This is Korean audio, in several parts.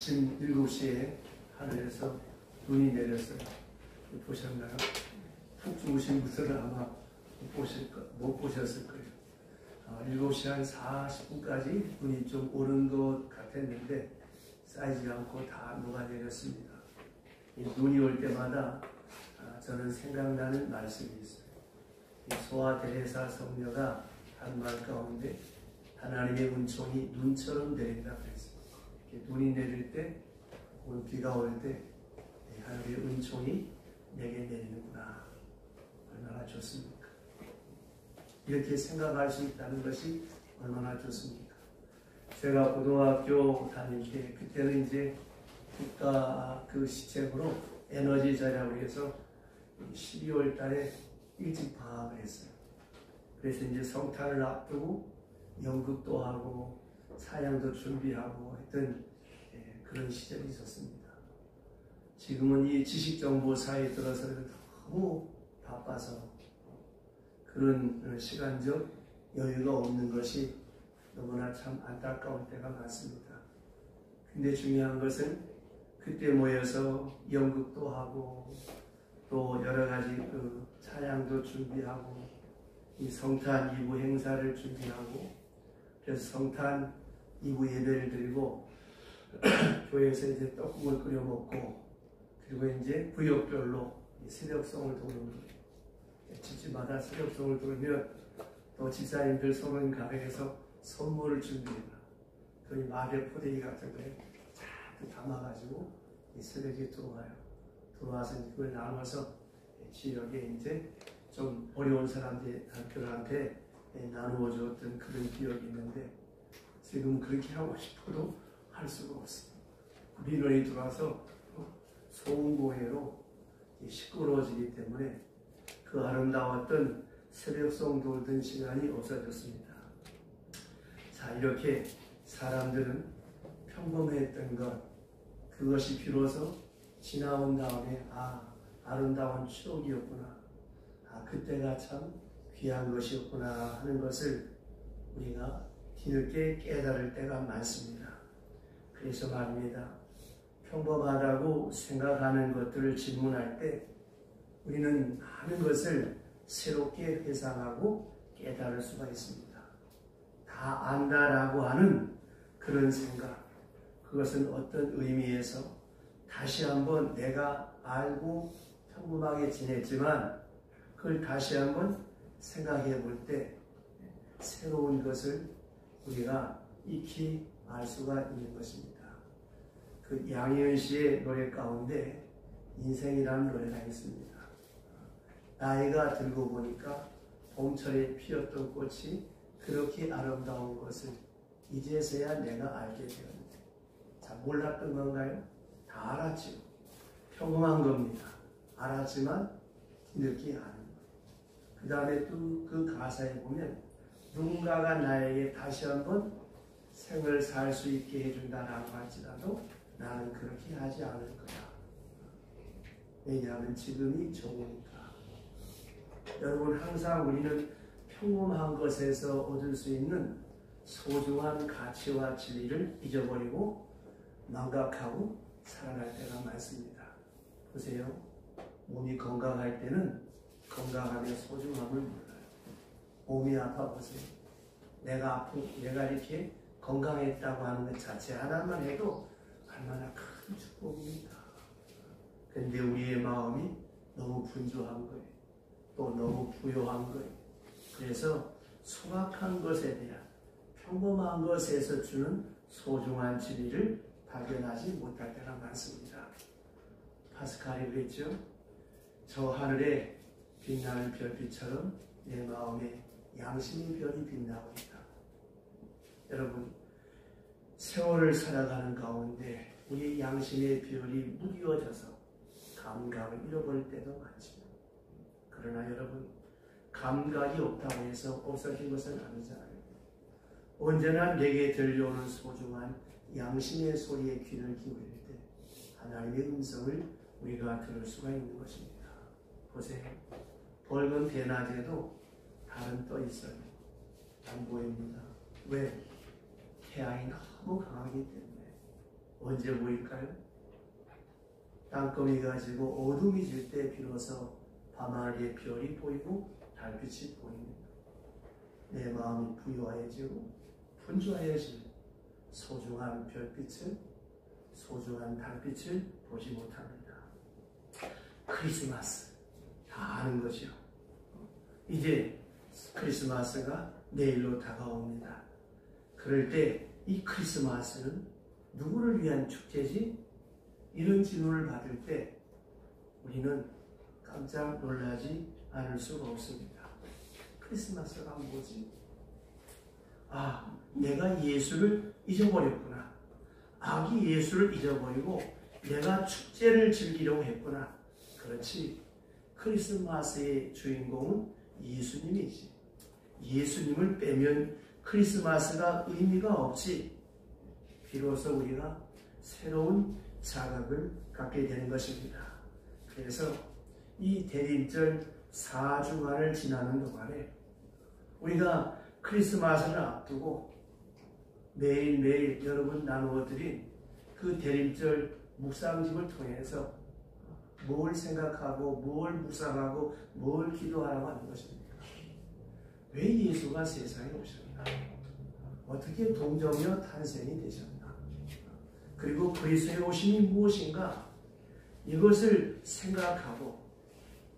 아침 7시에 하늘에서 눈이 내렸어요. 보셨나요? 푹 주무신 분들은 아마 못 보셨을 거예요. 7시 한 40분까지 눈이 좀 오른 것 같았는데 쌓이지 않고 다 녹아내렸습니다. 이 눈이 올 때마다 저는 생각나는 말씀이 있어요. 소아 데레사 성녀가 한 말 가운데 하나님의 은총이 눈처럼 내린다 그랬어요. 눈이 내릴 때, 혹은 비가 올 때 하나님의 은총이 내게 내리는구나. 얼마나 좋습니까? 이렇게 생각할 수 있다는 것이 얼마나 좋습니까? 제가 고등학교 다닐 때, 그때는 이제 국가 그 시책으로 에너지자라고 해서 12월 달에 일찍 방학을 했어요. 그래서 이제 성탄을 앞두고 연극도 하고 찬양도 준비하고 했던 그런 시절이 있었습니다. 지금은 이 지식정보사에 들어서 너무 바빠서 그런 시간적 여유가 없는 것이 너무나 참 안타까운 때가 많습니다. 근데 중요한 것은 그때 모여서 연극도 하고 또 여러 가지 그 찬양도 준비하고 이 성탄 2부 행사를 준비하고 그래서 성탄 2부 예배를 드리고 교회에서 이제 떡국을 끓여 먹고 그리고 이제 구역별로 새벽송을 도는 거예요. 집집마다 새벽송을 돌면 또 집사님들 소문 가게에서 선물을 준비해요. 또 이 마대 포대기 같은 거에 쫙 담아가지고 이 새벽에 들어와서 그걸 나눠서 지역에 이제 좀 어려운 사람들한테 나누어 주었던 그런 기억이 있는데 지금 그렇게 하고 싶어도 할 수가 없습니다. 민원이 들어와서 소음공해로 시끄러워지기 때문에 그 아름다웠던 새벽송 돌던 시간이 없어졌습니다. 자, 이렇게 사람들은 평범했던 것, 그것이 비로소 지나온 다음에 아름다운 추억이었구나, 그때가 참 귀한 것이었구나 하는 것을 우리가 뒤늦게 깨달을 때가 많습니다. 그래서 말입니다. 평범하다고 생각하는 것들을 질문할 때 우리는 많은 것을 새롭게 회상하고 깨달을 수가 있습니다. 다 안다라고 하는 그런 생각, 그것은 어떤 의미에서 다시 한번 내가 알고 평범하게 지냈지만 그걸 다시 한번 생각해 볼 때 새로운 것을 우리가 익히 알 수가 있는 것입니다. 그 양희은 씨의 노래 가운데 인생이라는 노래가 있습니다. 나이가 들고 보니까 봄철에 피었던 꽃이 그렇게 아름다운 것을 이제서야 내가 알게 되었는데, 자, 몰랐던 건가요? 다 알았죠. 평범한 겁니다. 알았지만 뒤늦게 아는 거예요. 그 다음에 또 그 가사에 보면 누군가가 나에게 다시 한번 생을 살 수 있게 해준다라고 할지라도 나는 그렇게 하지 않을 거야. 왜냐하면 지금이 좋으니까. 여러분, 항상 우리는 평범한 것에서 얻을 수 있는 소중한 가치와 진리를 잊어버리고 망각하고 살아갈 때가 많습니다. 보세요. 몸이 건강할 때는 건강함의 소중함을 몰라요. 몸이 아파 보세요. 내가 이렇게 건강했다고 하는 것 자체 하나만 해도 얼마나 큰 축복입니다. 그런데 우리의 마음이 너무 분주한 거예요. 또 너무 부요한 거예요. 그래서 소박한 것에 대한, 평범한 것에서 주는 소중한 진리를 발견하지 못할 때가 많습니다. 파스칼이 그랬죠. 저 하늘에 빛나는 별빛처럼 내 마음에 양심의 별이 빛나고 있다. 여러분, 세월을 살아가는 가운데 우리 양심의 별이 무뎌져서 감각을 잃어버릴 때도 많지만, 그러나 여러분, 감각이 없다고 해서 없어진 것은 아니잖아요. 언제나 내게 들려오는 소중한 양심의 소리에 귀를 기울일 때 하나님의 음성을 우리가 들을 수가 있는 것입니다. 보세요. 밝은 대낮에도 달은 떠 있어요. 안 보입니다. 왜? 태양이 너무 강하기 때문에. 언제 보일까요? 땅거미 가지고 어둠이 질 때 비로소 밤하늘의 별이 보이고 달빛이 보입니다. 내 마음이 부유하여지고 분주하여지는 소중한 별빛을, 소중한 달빛을 보지 못합니다. 크리스마스 다 아는 거죠. 이제 크리스마스가 내일로 다가옵니다. 그럴 때 이 크리스마스는 누구를 위한 축제지? 이런 질문을 받을 때 우리는 깜짝 놀라지 않을 수가 없습니다. 크리스마스가 뭐지? 아, 내가 예수를 잊어버렸구나. 아기 예수를 잊어버리고 내가 축제를 즐기려고 했구나. 그렇지. 크리스마스의 주인공은 예수님이지. 예수님을 빼면 크리스마스가 의미가 없지. 비로소 우리가 새로운 자각을 갖게 되는 것입니다. 그래서 이 대림절 4주간을 지나는 동안에 우리가 크리스마스를 앞두고 매일매일 여러분 나누어드린 그 대림절 묵상집을 통해서 뭘 생각하고 뭘 묵상하고 뭘 기도하라고 하는 것입니까? 왜 예수가 세상에 오셨나? 어떻게 동정녀 탄생이 되셨나? 그리고 그리스도의 오심이 무엇인가? 이것을 생각하고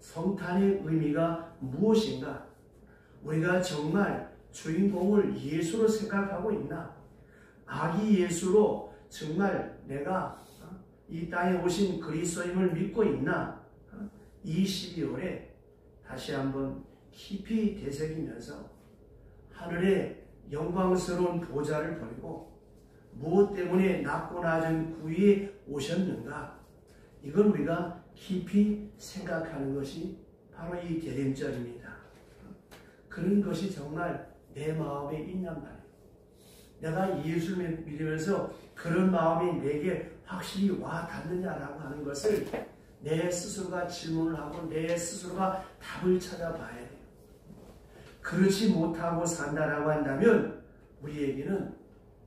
성탄의 의미가 무엇인가? 우리가 정말 주인공을 예수로 생각하고 있나? 아기 예수로 정말 내가 이 땅에 오신 그리스도임을 믿고 있나? 이 12월에 다시 한번 깊이 되새기면서 하늘의 영광스러운 보좌를 버리고 무엇 때문에 낮고 낮은 구위에 오셨는가? 이걸 우리가 깊이 생각하는 것이 바로 이 대림절입니다. 그런 것이 정말 내 마음에 있냔 말이에요. 내가 예수를 믿으면서 그런 마음이 내게 확실히 와 닿느냐라고 하는 것을 내 스스로가 질문을 하고 내 스스로가 답을 찾아봐야 돼요. 그렇지 못하고 산다라고 한다면 우리에게는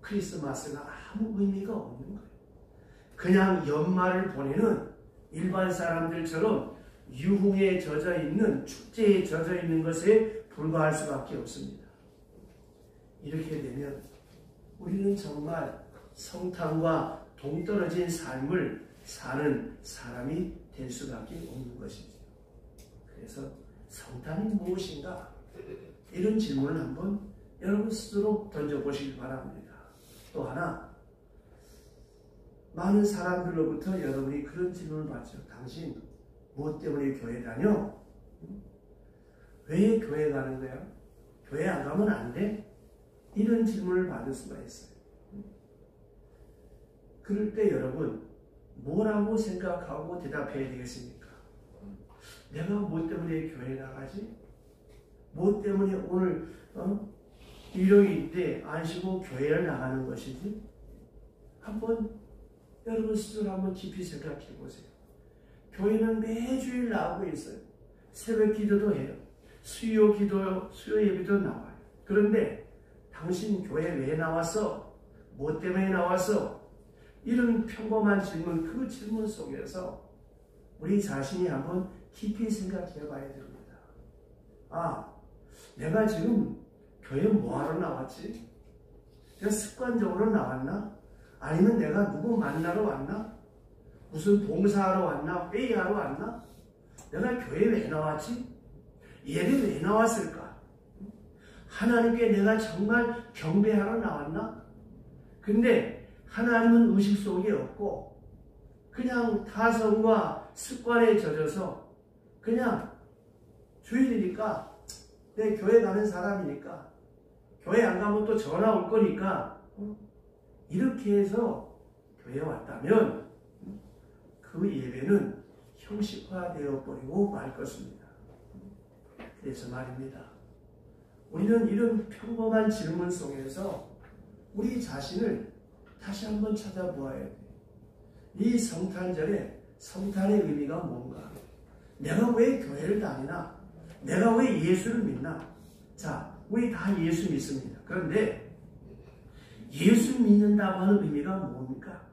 크리스마스가 아무 의미가 없는 거예요. 그냥 연말을 보내는 일반 사람들처럼 유흥에 젖어 있는, 축제에 젖어 있는 것에 불과할 수밖에 없습니다. 이렇게 되면 우리는 정말 성탄과 동떨어진 삶을 사는 사람이 될 수밖에 없는 것이죠. 그래서 성탄이 무엇인가? 이런 질문을 한번 여러분 스스로 던져보시기 바랍니다. 또 하나, 많은 사람들로부터 여러분이 그런 질문을 받죠. 당신 무엇 때문에 교회 다녀? 왜 교회 가는 거야? 교회 안 가면 안 돼? 이런 질문을 받을 수가 있어요. 그럴 때 여러분 뭐라고 생각하고 대답해야 되겠습니까? 내가 뭐 때문에 교회 나가지? 뭐 때문에 오늘 일요일인데 안 쉬고 교회를 나가는 것이지? 한번 여러분 스스로 한번 깊이 생각해 보세요. 교회는 매주일 나오고 있어요. 새벽 기도도 해요. 수요 예배도 나와요. 그런데 당신 교회 왜 나왔어? 뭐 때문에 나왔어? 이런 평범한 질문, 그 질문 속에서 우리 자신이 한번 깊이 생각해 봐야 됩니다. 아, 내가 지금 교회 뭐하러 나왔지? 내가 습관적으로 나왔나? 아니면 내가 누구 만나러 왔나? 무슨 봉사하러 왔나? 회의하러 왔나? 내가 교회 왜 나왔지? 예배 왜 나왔을까? 하나님께 내가 정말 경배하러 나왔나? 근데 하나님은 의식 속에 없고 그냥 타성과 습관에 젖어서 그냥 주일이니까 내 교회 가는 사람이니까 교회 안 가면 또 전화 올 거니까 이렇게 해서 교회에 왔다면 그 예배는 형식화되어 버리고 말 것입니다. 그래서 말입니다. 우리는 이런 평범한 질문 속에서 우리 자신을 다시 한번 찾아보아야 돼요. 이 성탄절에 성탄의 의미가 뭔가? 내가 왜 교회를 다니나? 내가 왜 예수를 믿나? 자, 우리 다 예수 믿습니다. 그런데 예수 믿는다고 하는 의미가 뭡니까?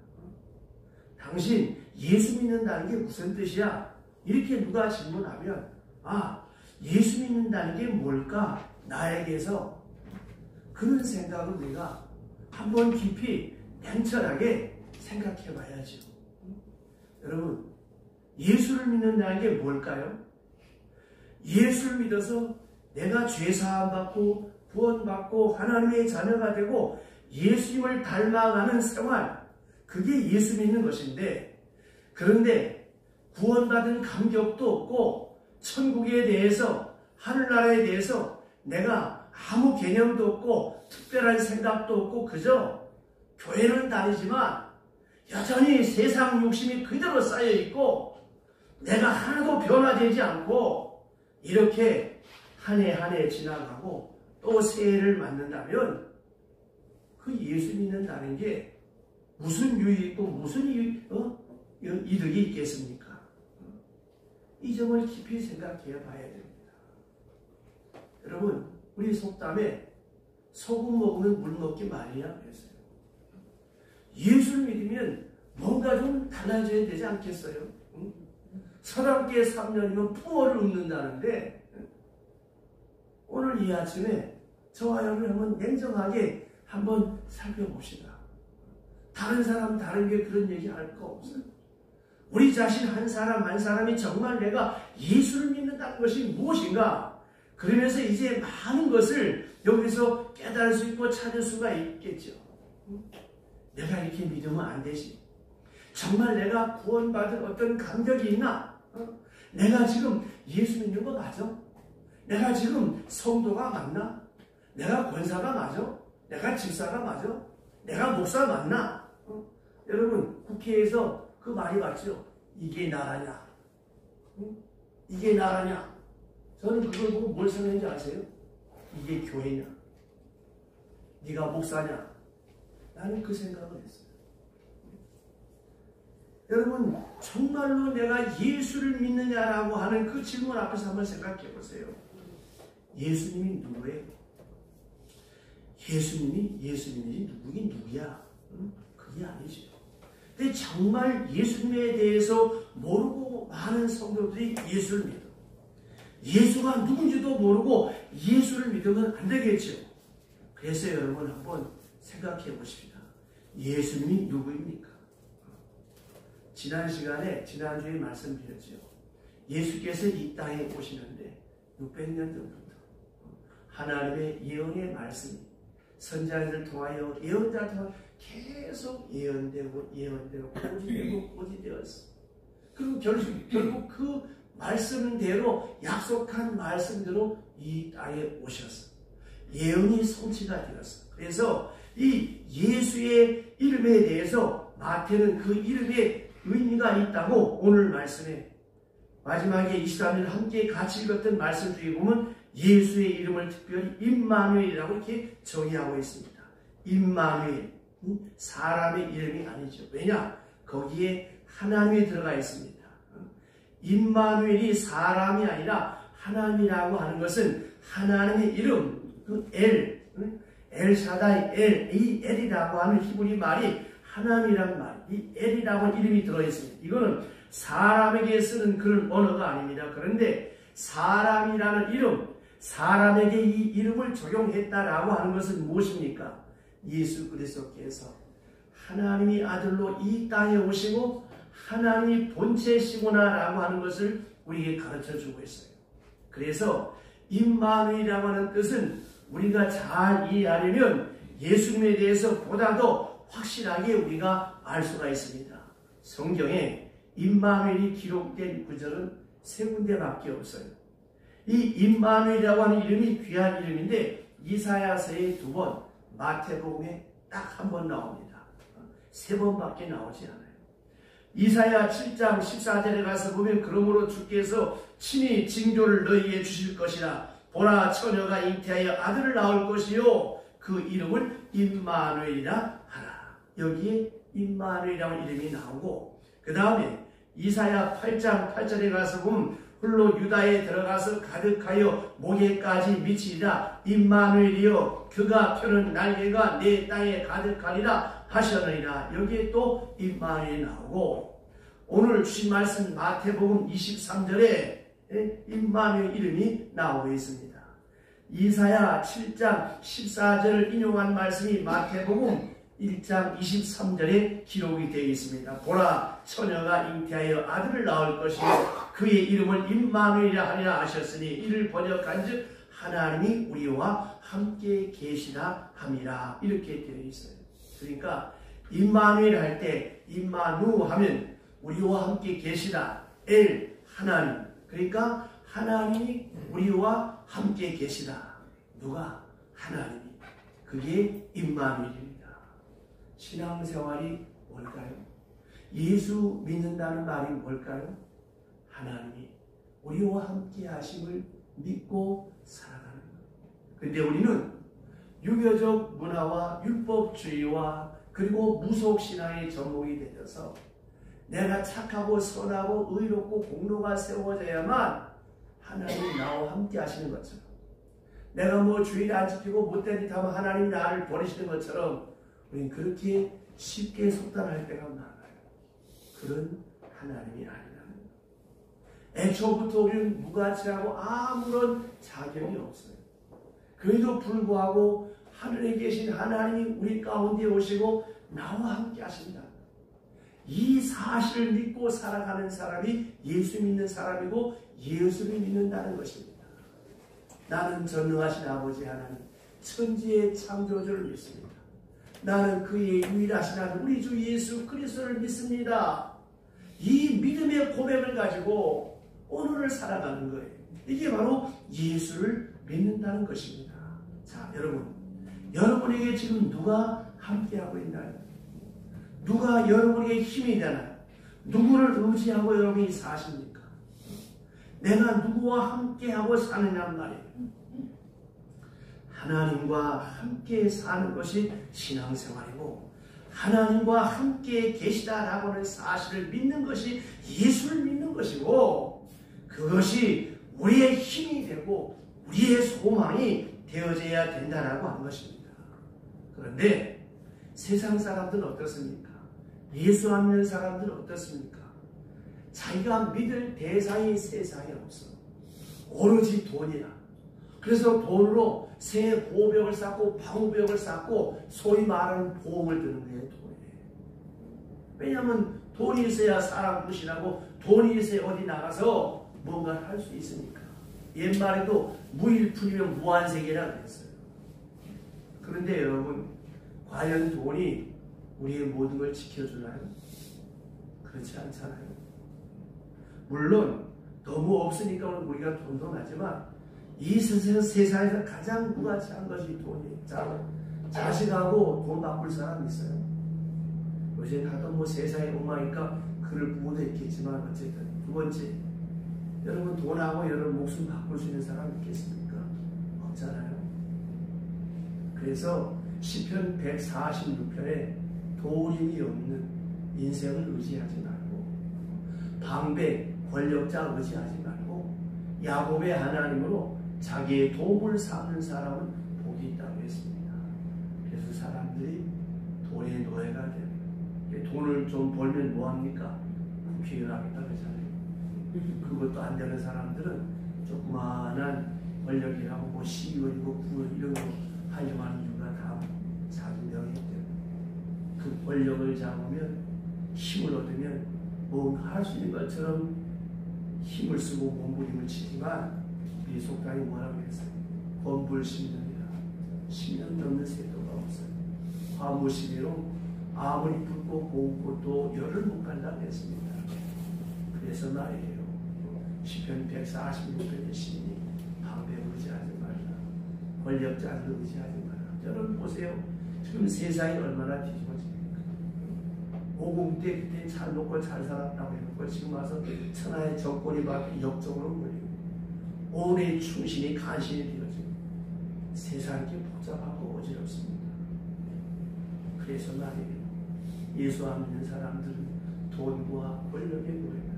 당신 예수 믿는다는 게 무슨 뜻이야? 이렇게 누가 질문하면 예수 믿는다는 게 뭘까? 나에게서 그런 생각을 우리가 한번 깊이 냉철하게 생각해 봐야죠. 여러분, 예수를 믿는다는 게 뭘까요? 예수를 믿어서 내가 죄사함 받고 구원받고 하나님의 자녀가 되고 예수님을 닮아가는 생활, 그게 예수 믿는 것인데, 그런데 구원받은 감격도 없고 천국에 대해서, 하늘나라에 대해서 내가 아무 개념도 없고 특별한 생각도 없고 그저 교회는 다니지만 여전히 세상 욕심이 그대로 쌓여있고 내가 하나도 변화되지 않고 이렇게 한 해 한 해 지나가고 또 새해를 맞는다면 그 예수 믿는다는 게 무슨 유익 있고 무슨 이득이 있겠습니까? 이 점을 깊이 생각해 봐야 됩니다. 여러분, 우리 속담에 소금 먹으면 물 먹기 말이야 그랬어요. 예수를 믿으면 뭔가 좀 달라져야 되지 않겠어요? 서랍계 3년이면 풍어를 읊는다는데 오늘 이 아침에 저와 여러분 한번 냉정하게 한번 살펴봅시다. 다른 사람 다른 게 그런 얘기 할 거 없어요. 우리 자신 한 사람 한 사람이 정말 내가 예수를 믿는다는 것이 무엇인가? 그러면서 이제 많은 것을 여기서 깨달을 수 있고 찾을 수가 있겠죠. 내가 이렇게 믿으면 안 되지. 정말 내가 구원받은 어떤 감격이 있나? 내가 지금 예수 믿는 거 맞아? 내가 지금 성도가 맞나? 내가 권사가 맞아? 내가 집사가 맞아? 내가 목사 맞나? 여러분, 국회에서 그 말이 맞죠? 이게 나라냐? 이게 나라냐? 저는 그걸 보고 뭘 생각했는지 아세요? 이게 교회냐? 네가 목사냐? 나는 그 생각을 했어요. 여러분, 정말로 내가 예수를 믿느냐라고 하는 그 질문 앞에서 한번 생각해 보세요. 예수님이 누구예요? 예수님이 누구긴 누구야? 그게 아니죠. 근데 정말 예수님에 대해서 모르고 많은 성도들이 예수를 믿어. 예수가 누군지도 모르고 예수를 믿으면 안 되겠죠. 그래서 여러분 한번 생각해 보십시다. 예수님이 누구입니까? 지난 시간에, 지난주에 말씀드렸죠. 예수께서 이 땅에 오시는데 600년 전부터 하나님의 예언의 말씀이 선자들을 통하여 예언자를 통하여 계속 예언되고 고지되었어. 그리고 결국 그 말씀대로, 약속한 말씀대로 이 땅에 오셨어. 예언이 성취가 되었어. 그래서 이 예수의 이름에 대해서 마태는 그 이름에 의미가 있다고 오늘 말씀에 마지막에 23일 함께 같이 읽었던 말씀 중에 보면 예수의 이름을 특별히 임마누엘이라고 이렇게 정의하고 있습니다. 임마누엘, 사람의 이름이 아니죠. 왜냐? 거기에 하나님이 들어가 있습니다. 임마누엘이 사람이 아니라 하나님이라고 하는 것은 하나님의 이름, 그 엘샤다이, 이 엘이라고 하는 히브리 말이 하나님이라는 말, 이 엘이라고 하는 이름이 들어있습니다. 이거는 사람에게 쓰는 그런 언어가 아닙니다. 그런데 사람이라는 이름, 사람에게 이 이름을 적용했다라고 하는 것은 무엇입니까? 예수 그리스도께서 하나님이 아들로 이 땅에 오시고 하나님이 본체시구나라고 하는 것을 우리에게 가르쳐주고 있어요. 그래서 임마누엘이라고 하는 뜻은 우리가 잘 이해하려면 예수님에 대해서 보다 더 확실하게 우리가 알 수가 있습니다. 성경에 임마누엘이 기록된 구절은 3군데밖에 없어요. 이 임마누엘이라고 하는 이름이 귀한 이름인데 이사야서에 2번, 마태복음에 딱 1번 나옵니다. 3번밖에 나오지 않아요. 이사야 7장 14절에 가서 보면 그러므로 주께서 친히 징조를 너희에게 주실 것이라. 보라, 처녀가 잉태하여 아들을 낳을 것이요 그 이름을 임마누엘이라 하라. 여기에 임마누엘이라는 이름이 나오고, 그 다음에 이사야 8장 8절에 가서 보면 홀로 유다에 들어가서 가득하여 목에까지 미치리라. 임마누엘이여 그가 펴는 날개가 내 땅에 가득하리라 하셨느니라. 여기에 또 임마누엘이 나오고, 오늘 주신 말씀 마태복음 23절에 임마누엘 이름이 나오고 있습니다. 이사야 7장 14절을 인용한 말씀이 마태복음 1장 23절에 기록이 되어 있습니다. 보라, 처녀가 잉태하여 아들을 낳을 것이요 그의 이름을 임마누엘이라 하리라 하셨으니 이를 번역한즉 하나님이 우리와 함께 계시다 함이라. 이렇게 되어 있어요. 그러니까 임마누엘 할 때 임마누 하면 우리와 함께 계시다. 엘 하나님. 그러니까 하나님이 우리와 함께 계시다. 누가? 하나님이. 그게 임마누엘입니다. 신앙생활이 뭘까요? 예수 믿는다는 말이 뭘까요? 하나님이 우리와 함께 하심을 믿고 살아가는 것. 그런데 우리는 유교적 문화와 율법주의와 그리고 무속신앙의 전목이 되어서 내가 착하고 선하고 의롭고 공로가 세워져야만 하나님이 나와 함께 하시는 것처럼, 내가 뭐 주일 안 지키고 못된 짓 하면 하나님이 나를 버리시는 것처럼 우리는 그렇게 쉽게 속단할 때가 많아요. 그런 하나님이 아니라는 것. 애초부터 우리는 무가치하고 아무런 자격이 없어요. 그래도 불구하고 하늘에 계신 하나님이 우리 가운데 오시고 나와 함께 하신다. 이 사실을 믿고 살아가는 사람이 예수 믿는 사람이고 예수를 믿는다는 것입니다. 나는 전능하신 아버지 하나님, 천지의 창조주를 믿습니다. 나는 그의 유일하신 아들 우리 주 예수 그리스도를 믿습니다. 이 믿음의 고백을 가지고 오늘을 살아가는 거예요. 이게 바로 예수를 믿는다는 것입니다. 자, 여러분에게 지금 누가 함께하고 있나요? 누가 여러분에게 힘이 되나요? 누구를 의지하고 여러분이 사십니까? 내가 누구와 함께하고 사느냐는 말이에요. 하나님과 함께 사는 것이 신앙생활이고, 하나님과 함께 계시다라고 하는 사실을 믿는 것이 예수를 믿는 것이고, 그것이 우리의 힘이 되고 우리의 소망이 되어져야 된다라고 한 것입니다. 그런데 세상 사람들은 어떻습니까? 예수 안 믿는 사람들은 어떻습니까? 자기가 믿을 대상이 세상에 없어. 오로지 돈이야. 그래서 돈으로 새 보호벽을 쌓고 방호벽을 쌓고 소위 말하는 보험을 드는 게 돈이에요. 왜냐하면 돈이 있어야 사람 무시하고 돈이 있어야 어디 나가서 뭔가를 할 수 있으니까. 옛말에도 무일푼이면 무한세계라고 했어요. 그런데 여러분, 과연 돈이 우리의 모든 걸 지켜주나요? 그렇지 않잖아요. 물론 너무 없으니까 우리가 돈도 나지만 이 세상에서 가장 무가치한 것이 돈이에요. 자식하고 돈 바꿀 사람 있어요? 요새 다들 뭐 세상에 엉망이니까 글을 못 읽겠지만 어쨌든 두 번째, 여러분 돈하고 여러분 목숨 바꿀 수 있는 사람 있겠습니까? 없잖아요. 그래서 시편 146편에 도림이 없는 인생을 의지하지 말고, 방배 권력자 의지하지 말고 야곱의 하나님으로 자기의 도움을 삼는 사람은 복이 있다고 했습니다. 그래서 사람들이 돈의 노예가 돼요. 돈을 좀 벌면 뭐합니까? 국회의원 하겠다 그러잖아요. 그것도 안 되는 사람들은 조그마한 권력이라고 뭐 시의원이고 구의원 이런 거 하려고 하는 이유가 다 자기 명예 때문에. 그 권력을 잡으면, 힘을 얻으면 뭔가 할 수 있는 것처럼 힘을 쓰고 몸부림을 치지만, 이 속담이 뭐라고 했어요? 건불 10년이라 10년 넘는 새도가 없어요. 화무시비로 아무리 붓고 곱고 열을 못 간다고 했습니다. 그래서 말이에요. 시편 146편의 시인이 방배 의지하지 말라, 권력자를 의지하지 말라. 여러분 보세요. 지금 세상이 얼마나 뒤집어집니까? 오공 때 그때 잘 먹고 잘 살았다고 해놓고 지금 와서 천하의 정권이 바뀌고 역적으로 몰리고 온의 충신이 간신이 되어지고 세상이 복잡하고 어지럽습니다. 그래서 말이에요. 예수 안 믿는 사람들은 돈과 권력의 노예다.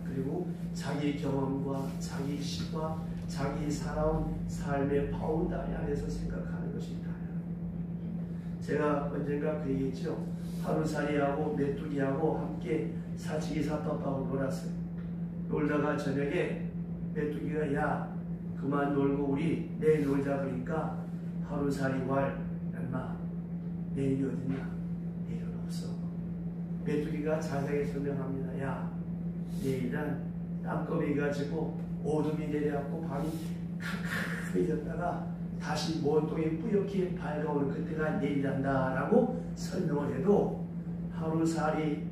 그리고 자기 경험과 자기 시과 자기 살아온 삶의 바운다리 안에서 생각하는 것이 다야. 제가 언젠가 그 얘기했죠. 하루살이하고 메뚜기하고 함께 사치기 사밥하고 놀았어요. 놀다가 저녁에 메뚜기가 야 그만 놀고 우리 내일 놀자 그러니까 하루살이 왈 얼마 내일이 어딨냐? 내일은 없어. 메뚜기가 자세하게 설명합니다. 야 내일은 땅거미가 지고 어둠이 내려갖고 밤이 캄캄해졌다가 다시 먼 동이 뿌옇게 밝아오는 그때가 내일이란다 라고 설명을 해도 하루살이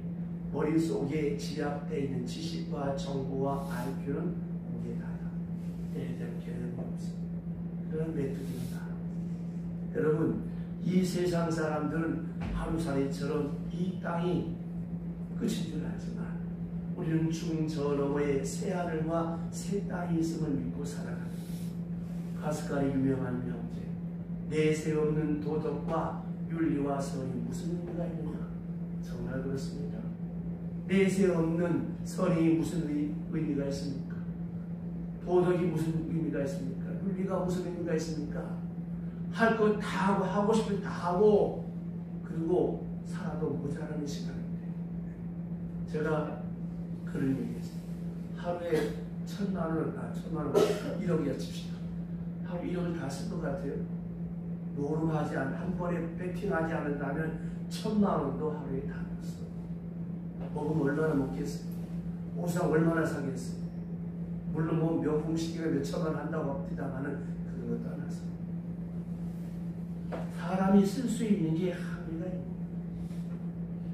머릿속에 지압되어 있는 지식과 정보와 IQ는 오게 다야. 내일 되면 개념이 없어. 그런 메뚜기입니다. 여러분 이 세상 사람들은 하루살이처럼 이 땅이 끝인 줄 알지만 우리는 저 너머에 새 하늘과 새 땅이 있음을 믿고 살아갑니다. 파스칼의 유명한 명제 내세없는 도덕과 윤리와 선이 무슨 의미가 있느냐? 정말 그렇습니다. 내세없는 선이 무슨 의미가 있습니까? 도덕이 무슨 의미가 있습니까? 윤리가 무슨 의미가 있습니까? 할 것 다 하고 하고 싶은 다 하고 그리고 살아도 모자라는 시간인데 제가 그런 얘기했어요. 하루에 1,000만 원, 1억이야 칩시다. 하루 1억을 다 쓸 것 같아요. 노름하지 않은 한 번에 배팅하지 않는다면 1,000만 원도 하루에 다 넣었어. 먹으면 얼마나 먹겠어요? 옷은 얼마나 사겠어요? 물론 뭐 명품 시계가 몇 천만 원 한다고 합니다만은 그런 것도 안 하세요. 사람이 쓸 수 있는 게 한계가 있습니다.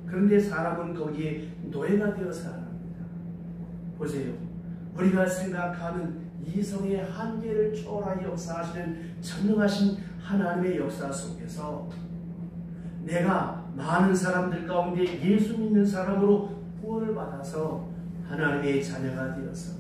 그런데 사람은 거기에 노예가 되어 살아갑니다. 보세요. 우리가 생각하는 이성의 한계를 초월하여 역사하시는 전능하신 하나님의 역사 속에서 내가 많은 사람들 가운데 예수 믿는 사람으로 구원을 받아서 하나님의 자녀가 되어서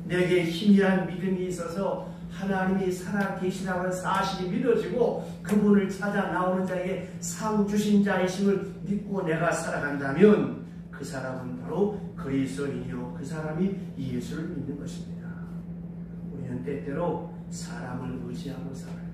내게 희미한 믿음이 있어서 하나님이 살아계시다고 하는 사실이 믿어지고 그분을 찾아 나오는 자에게 상 주신 자이심을 믿고 내가 살아간다면 그 사람은 바로 그리스도인이요 그 사람이 예수를 믿는 것입니다. 우리는 때때로 사람을 의지하고 살아요.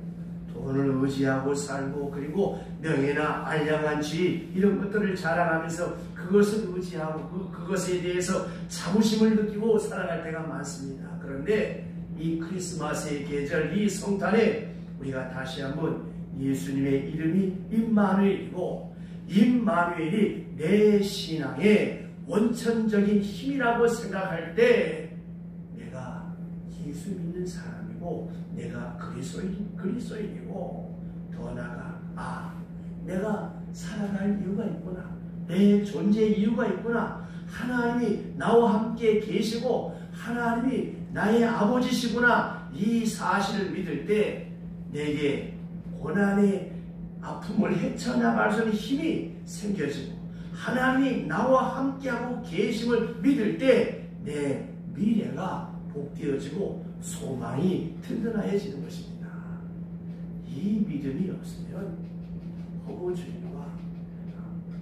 돈을 의지하고 살고 그리고 명예나 알량한 지위 이런 것들을 자랑하면서 그것을 의지하고 그것에 대해서 자부심을 느끼고 살아갈 때가 많습니다. 그런데 이 크리스마스의 계절 이 성탄에 우리가 다시 한번 예수님의 이름이 임마누엘이고 임마누엘이 내 신앙의 원천적인 힘이라고 생각할 때 내가 예수 믿는 사람이고 내가 그리스도인이고 더 나아가 내가 살아갈 이유가 있구나. 내 존재의 이유가 있구나. 하나님이 나와 함께 계시고 하나님이 나의 아버지시구나. 이 사실을 믿을 때 내게 고난의 아픔을 헤쳐나갈 수 있는 힘이 생겨지고 하나님이 나와 함께하고 계심을 믿을 때 내 미래가 복되어지고 소망이 든든해지는 것입니다. 이 믿음이 없으면 허무주의와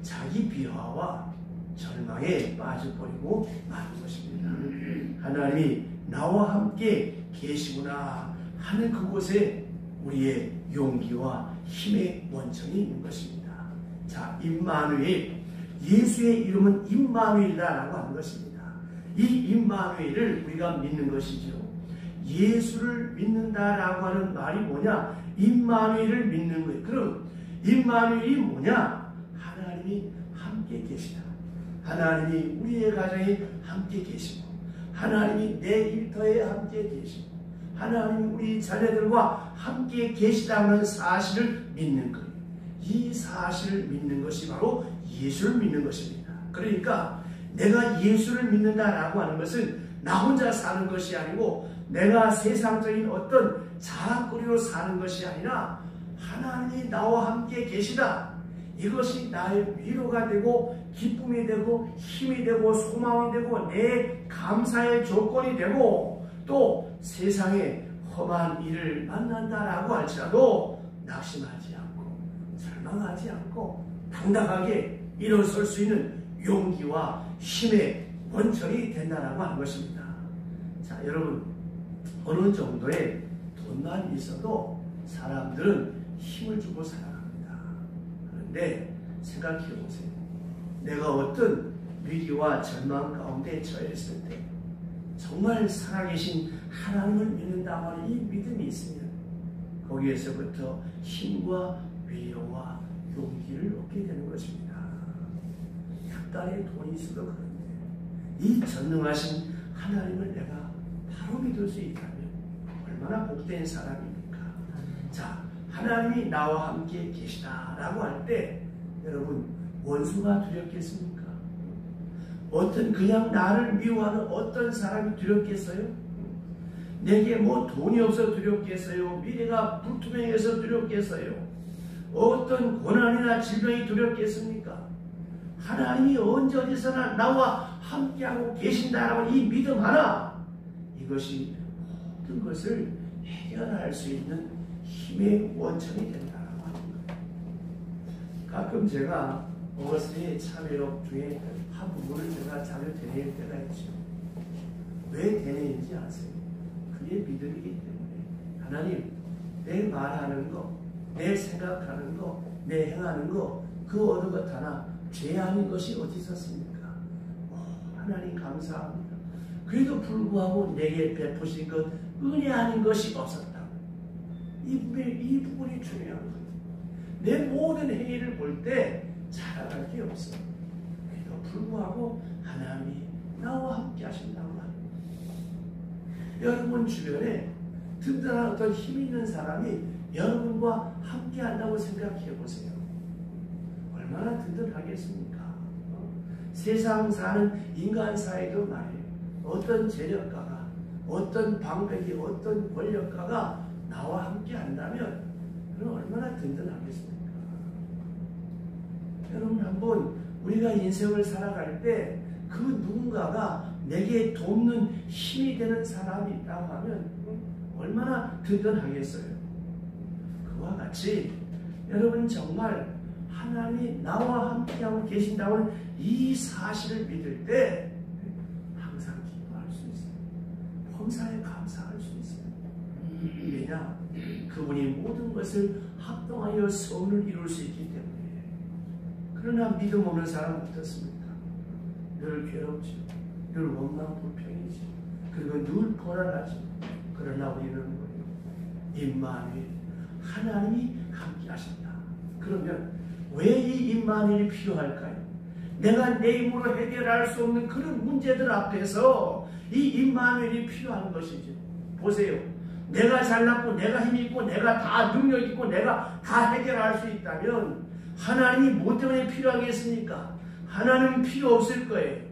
자기 비하와 절망에 빠져버리고 마는 것입니다. 하나님이 나와 함께 계시구나 하는 그곳에 우리의 용기와 힘의 원천이 있는 것입니다. 자, 임마누엘, 예수의 이름은 임마누엘이라고 하는 것입니다. 이 임마누엘을 우리가 믿는 것이죠. 예수를 믿는다라고 하는 말이 뭐냐? 임마누엘을 믿는 거예요. 그럼 임마누엘이 뭐냐? 하나님이 함께 계시다. 하나님이 우리의 가정에 함께 계시고 하나님이 내 일터에 함께 계시고 하나님이 우리 자녀들과 함께 계시다는 사실을 믿는 거예요. 이 사실을 믿는 것이 바로 예수를 믿는 것입니다. 그러니까 내가 예수를 믿는다라고 하는 것은 나 혼자 사는 것이 아니고 내가 세상적인 어떤 자랑거리로 사는 것이 아니라 하나님이 나와 함께 계시다. 이것이 나의 위로가 되고 기쁨이 되고 힘이 되고 소망이 되고 내 감사의 조건이 되고 또 세상에 험한 일을 만난다라고 할지라도 낙심하지 않고 절망하지 않고 당당하게 일어설 수 있는 용기와 힘의 원천이 된다라고 하는 것입니다. 자, 여러분 어느 정도의 돈만 있어도 사람들은 힘을 주고 살아갑니다. 하는데 생각해 보세요. 내가 어떤 위기와 절망 가운데 처했을 때 정말 살아계신 하나님을 믿는다고 하는 이 믿음이 있으면 거기에서부터 힘과 위로와 용기를 얻게 되는 것입니다. 약간의 돈이 있어도 그런데 이 전능하신 하나님을 내가 바로 믿을 수 있다면 얼마나 복된 사람입니까? 자, 하나님이 나와 함께 계시다라고 할 때 여러분 원수가 두렵겠습니까? 어떤 그냥 나를 미워하는 어떤 사람이 두렵겠어요? 내게 뭐 돈이 없어 두렵겠어요? 미래가 불투명해서 두렵겠어요? 어떤 고난이나 질병이 두렵겠습니까? 하나님이 언제 어디서나 나와 함께하고 계신다라고 이 믿음 하나, 이것이 모든 것을 해결할 수 있는 힘의 원천이 된다라고 합니다. 가끔 제가 어거스틴의 참회록 중에 한 부분을 제가 자주 되뇌일 때가 있죠. 왜 되뇌인지 아세요? 그게 믿음이기 때문에 하나님, 내 말하는 거, 내 생각하는 거, 내 행하는 거, 그 어느 것 하나 죄 아닌 것이 어디 있었습니까? 하나님 감사합니다. 그래도 불구하고 내게 베푸신 것 은혜 아닌 것이 없었다. 이 부분이 중요한 거예요. 내 모든 행위를 볼 때 자랑할 게 없어. 그래도 불구하고 하나님이 나와 함께 하신다고 합니다. 여러분 주변에 든든한 어떤 힘 있는 사람이 여러분과 함께 한다고 생각해 보세요. 얼마나 든든하겠습니까? 세상 사는 인간 사회도 말이에요. 어떤 재력가가, 어떤 방백이, 어떤 권력가가 나와 함께 한다면 그럼 얼마나 든든하겠습니까? 여러분 한번 우리가 인생을 살아갈 때 그 누군가가 내게 돕는 힘이 되는 사람이 있다고 하면 얼마나 든든하겠어요? 그와 같이 여러분 정말 하나님이 나와 함께하고 계신다고 하는 이 사실을 믿을 때 항상 기뻐할 수 있어요. 범사에 감사할 수 있어요. 왜냐? 그분이 모든 것을 합동하여 선을 이룰 수 있기 때문에. 그러나 믿음 없는 사람은 어떻습니까? 늘 괴롭지, 늘 원망 불평이지, 그리고 늘 불안하지. 그러나 우리는 뭐예요? 임마누엘, 하나님이 함께 하신다. 그러면 왜 이 임마누엘이 필요할까요? 내가 내 힘으로 해결할 수 없는 그런 문제들 앞에서 이 임마누엘이 필요한 것이죠. 보세요. 내가 잘났고 내가 힘이 있고 내가 다 능력 있고 내가 다 해결할 수 있다면 하나님이 뭐 때문에 필요하겠습니까? 하나님은 필요 없을 거예요.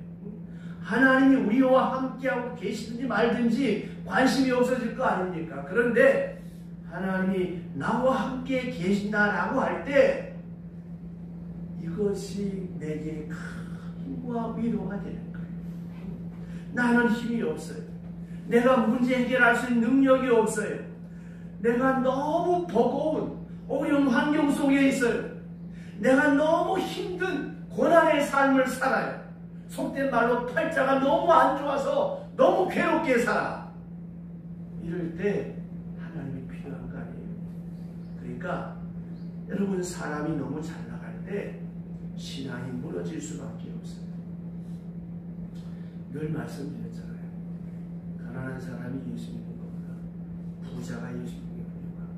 하나님이 우리와 함께하고 계시든지 말든지 관심이 없어질 거 아닙니까? 그런데 하나님이 나와 함께 계신다라고 할 때 이것이 내게 큰 힘과 위로가 되는 거예요. 나는 힘이 없어요. 내가 문제 해결할 수 있는 능력이 없어요. 내가 너무 버거운 어려운 환경 속에 있어요. 내가 너무 힘든 고난의 삶을 살아요. 속된 말로 팔자가 너무 안 좋아서 너무 괴롭게 살아. 이럴 때 하나님이 필요한 거 아니에요. 그러니까 여러분 사람이 너무 잘 나갈 때 신앙이 무너질 수밖에 없어요. 늘 말씀드렸잖아요. 가난한 사람이 예수 믿는 것보다 부자가 예수 믿는 게 훌륭하고,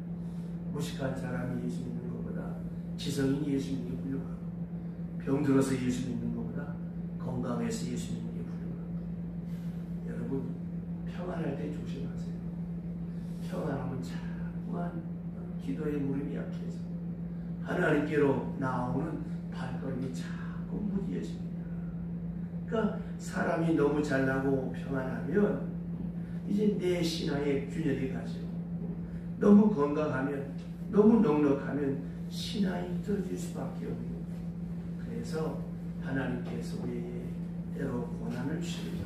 무식한 사람이 예수 믿는 것보다 지성인이 예수 믿는 게 훌륭하고, 병들어서 예수 믿는 것보다 건강해서 예수 믿는 게 훌륭하고. 여러분 평안할 때 조심하세요. 평안하면 자꾸만 기도의 무릎이 약해져 하나님께로 나오는 발걸음이 자꾸 무디해집니다. 그러니까 사람이 너무 잘나고 평안하면 이제 내 신앙의 균열이 가죠. 너무 건강하면, 너무 넉넉하면 신앙이 떨어질 수밖에 없는 거예요. 그래서 하나님께서 우리에게 때로 고난을 주시죠.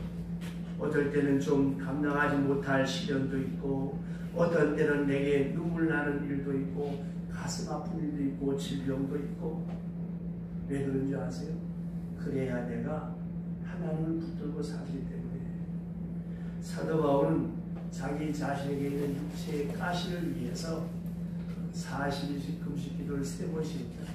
어떨 때는 좀 감당하지 못할 시련도 있고, 어떤 때는 내게 눈물 나는 일도 있고, 가슴 아픈 일도 있고, 질병도 있고. 왜 그런지 아세요? 그래야 내가 하나님을 붙들고 살기 때문에. 사도 바울은 자기 자신에게 있는 육체의 가시를 위해서 40일씩 금식 기도를 3번씩 했다.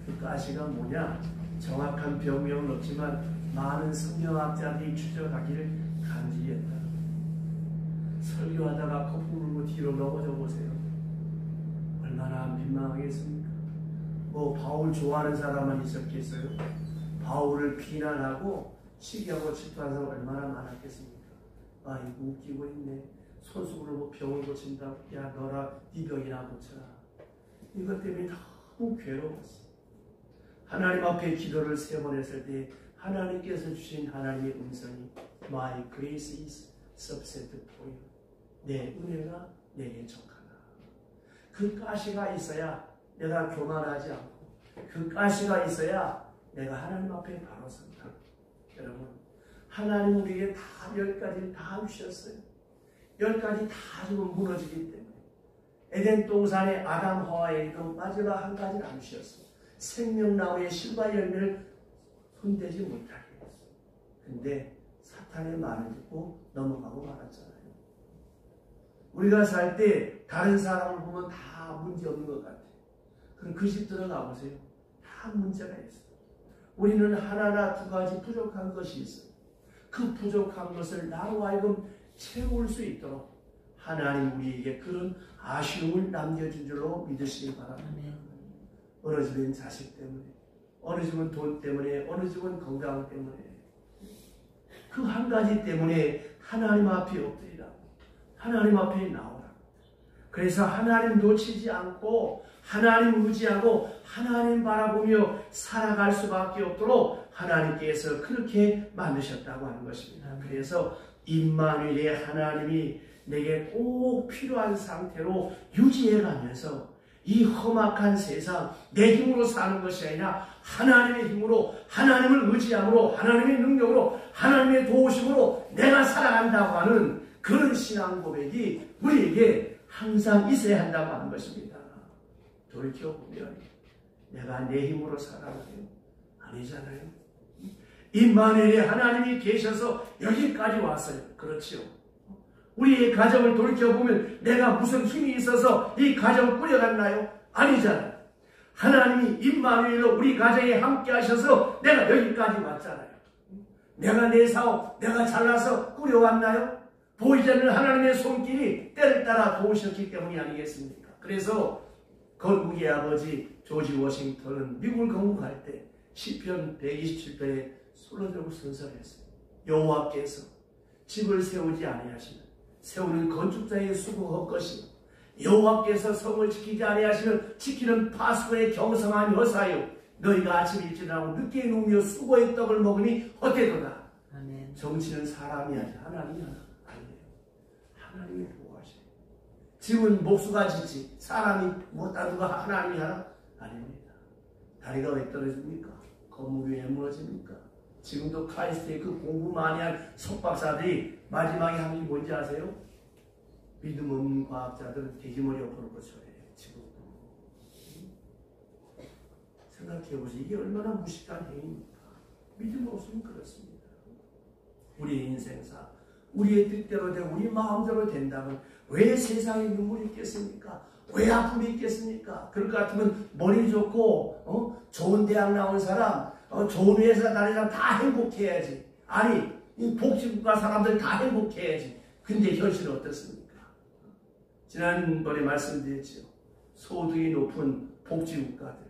그 가시가 뭐냐? 정확한 병명은 없지만 많은 성경학자들이 추적하기를 간질이었다. 설교하다가 거품 물고 뒤로 넘어져 보세요. 얼마나 민망하겠습니까? 뭐 바울 좋아하는 사람만 있었겠어요? 바울을 비난하고 시기하고 질투하는 사람 얼마나 많았겠습니까? 아, 이거 웃기고 있네. 손수건으로 뭐 병을 고친다. 야, 너라 네 병이나 고쳐라. 이것 때문에 너무 괴로웠어. 하나님 앞에 기도를 3번 했을 때 하나님께서 주신 하나님의 음성이 My grace is sufficient for you. 내 은혜가 내게 적하다. 그 가시가 있어야 내가 교만하지 않고, 그 가시가 있어야 내가 하나님 앞에 바로 선다. 여러분, 하나님 우리에게 다 10가지를 다 주셨어요. 10가지 다 주면 무너지기 때문에. 에덴 동산의 아담 하와에게도 마지막 한 가지를 안 주셨어요. 생명나무의 실과 열매를 손대지 못하게 했어요. 근데 사탄의 말을 듣고 넘어가고 말았잖아요. 우리가 살 때 다른 사람을 보면 다 문제 없는 것 같아요. 그럼 그 집 들어가 보세요. 다 문제가 있어요. 우리는 하나나 2가지 부족한 것이 있어요. 그 부족한 것을 나로 하여금 채울 수 있도록 하나님 우리에게 그런 아쉬움을 남겨준 줄로 믿으시기 바랍니다. 어느 집은 자식 때문에, 어느 집은 돈 때문에, 어느 집은 건강 때문에, 그 한 가지 때문에 하나님 앞에 엎드리라고, 하나님 앞에 나오라고. 그래서 하나님 놓치지 않고 하나님 의지하고 하나님 바라보며 살아갈 수밖에 없도록 하나님께서 그렇게 만드셨다고 하는 것입니다. 그래서 임마누엘의 하나님이 내게 꼭 필요한 상태로 유지해가면서 이 험악한 세상 내 힘으로 사는 것이 아니라 하나님의 힘으로, 하나님을 의지함으로, 하나님의 능력으로, 하나님의 도우심으로 내가 살아간다고 하는 그런 신앙 고백이 우리에게 항상 있어야 한다고 하는 것입니다. 돌이켜보면 내가 내 힘으로 살아가요? 아니잖아요. 임마누엘의 하나님이 계셔서 여기까지 왔어요. 그렇지요. 우리의 가정을 돌이켜보면 내가 무슨 힘이 있어서 이 가정을 꾸려갔나요? 아니잖아요. 하나님이 임마누엘로 우리 가정에 함께 하셔서 내가 여기까지 왔잖아요. 내가 내 사업, 내가 잘나서 꾸려왔나요? 보이지 않는 하나님의 손길이 때를 따라 도우셨기 때문이 아니겠습니까? 그래서 건국의 아버지 조지 워싱턴은 미국을 건국할 때 시편 127편에 손을 들고 선서했어요. 여호와께서 집을 세우지 아니하시면 세우는 건축자의 수고 헛것이요 여호와께서 성을 지키지 아니하시면 지키는 파수꾼의 경성함이 허사요 너희가 아침 일찍하고 늦게 누우며 수고의 떡을 먹으니 헛되도다. 아멘. 정치는 사람이 아니라 하나님이 아니에요. 하나님이 보호하셔요. 집은 목수가 짓지 사람이 못다 누가 하나님이 하나? 아닙니다. 다리가 왜 떨어집니까? 건물이 왜 무너집니까? 지금도 카이스트에 그 공부 많이 한 석박사들이 마지막에 하는 게 뭔지 아세요? 믿음 없는 과학자들은 돼지머리 옆으로 고쳐요. 지금도. 생각해보세요. 이게 얼마나 무식한 행위입니까? 믿음 없으면 그렇습니다. 우리의 인생사, 우리의 뜻대로 되고 우리 마음대로 된다면 왜 세상에 눈물이 있겠습니까? 왜 아픔이 있겠습니까? 그럴 것 같으면 머리 좋고 좋은 대학 나온 사람, 좋은 회사 다니는 사람 다 행복해야지. 아니, 이 복지국가 사람들 다 행복해야지. 근데 현실은 어떻습니까? 지난번에 말씀드렸죠. 소득이 높은 복지국가들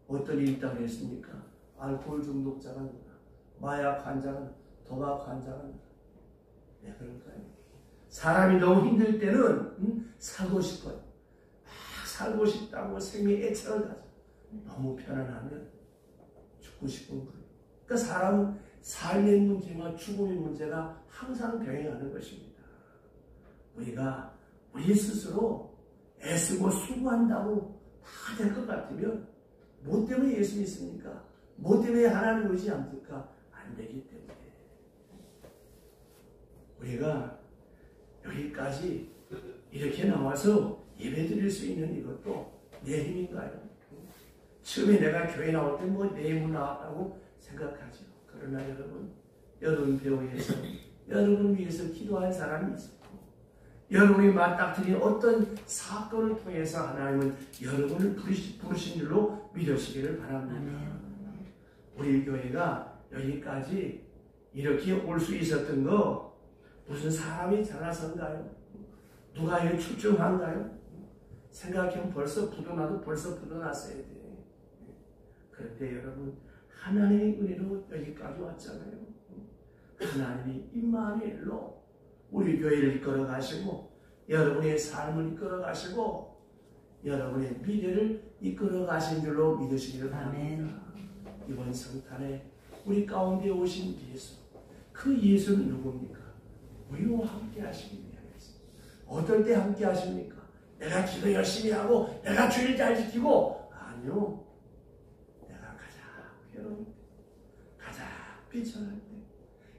어떤 일이 있다고 했습니까? 알코올 중독자가 누구나, 마약 환자가 누구나, 도박 환자가 누구나. 왜 그럴까요? 사람이 너무 힘들 때는 살고 싶어요. 막 살고 싶다고 생명의 애착을 가져. 너무 편안하면 죽고 싶은 거예요. 그러니까 사람은 삶의 문제와 죽음의 문제가 항상 병행하는 것입니다. 우리가 우리 스스로 애쓰고 수고한다고 다 될 것 같으면 뭐 때문에 예수 믿습니까? 뭐 때문에 하나님 의지합니까? 안 되기 때문에. 우리가 여기까지 이렇게 나와서 예배 드릴 수 있는 이것도 내 힘인가요? 처음에 내가 교회 나올 때 뭐 내 힘으로 나왔다고 생각하죠. 그러나 여러분 배우에서 여러분 위해서 기도할 사람이 있었고 여러분이 맞닥뜨린 어떤 사건을 통해서 하나님은 여러분을 부르신 일로 믿으시기를 바랍니다. 아멘. 우리 교회가 여기까지 이렇게 올 수 있었던 거 무슨 사람이 잘나서인가요? 누가 이거 출중한가요? 생각하면 벌써 부도났어야 돼. 그런데 여러분, 하나님의 은혜로 여기까지 왔잖아요. 하나님이 임마누엘로 우리 교회를 이끌어 가시고 여러분의 삶을 이끌어 가시고 여러분의 미래를 이끌어 가신 줄로 믿으시기를 바랍니다. 이번 성탄에 우리 가운데 오신 예수, 그 예수는 누굽니까? 우리와 함께 하시기 위하였습니다. 어떨 때 함께 하십니까? 내가 기도 열심히 하고 내가 주일 잘 지키고, 아니요. 내가 가장 괴로울 때, 가장 비천할 때,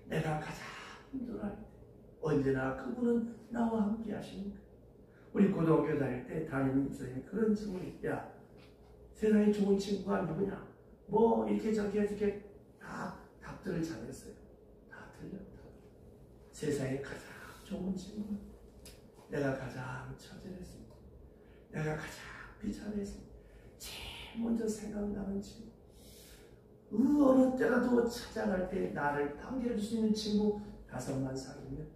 내가 가장 힘들어할 때 언제나 그분은 나와 함께 하십니까? 우리 고등학교 다닐 때 담임 선생님이 그런 질문이 있대요. 세상에 좋은 친구가 누구냐? 뭐 이렇게 다 답들을 잘했어요. 다 틀렸다. 세상에 가장 좋은 친구는 내가 가장 처절했습니다. 내가 가장 비참했습니다. 제일 먼저 생각나는 친구. 어느 때라도 찾아갈 때 나를 반겨줄 수 있는 친구 5만 사귀면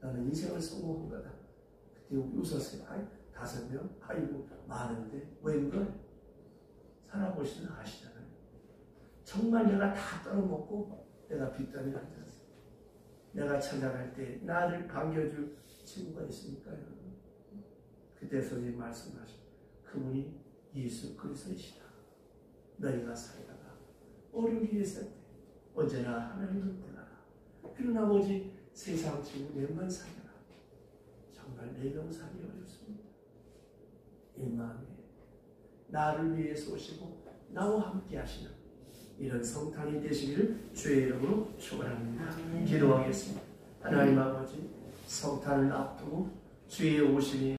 나는 인생을 성공한 거다. 그때 웃었어요. 5명? 아이고 많은데 웬걸? 살아보시는 아시잖아요. 정말 내가 다 떨어먹고 내가 빚더미 앉았어요. 내가 찾아갈 때 나를 반겨줄 친구가 있습니까? 그때 선생님 말씀하신 그분이 예수 그리스도이시다. 너희가 살다가 어려움이 있을 때 언제나 하나님을 떠나라. 그런 아버지 세상 친구 몇만 살려라. 정말 내 명 살기 어렵습니다. 임마누엘 나를 위해서 오시고 나와 함께 하시는 이런 성탄이 되시기를 주의 이름으로 축원합니다. 기도하겠습니다. 하나님 아버지, 성탄을 앞두고 주의 오심이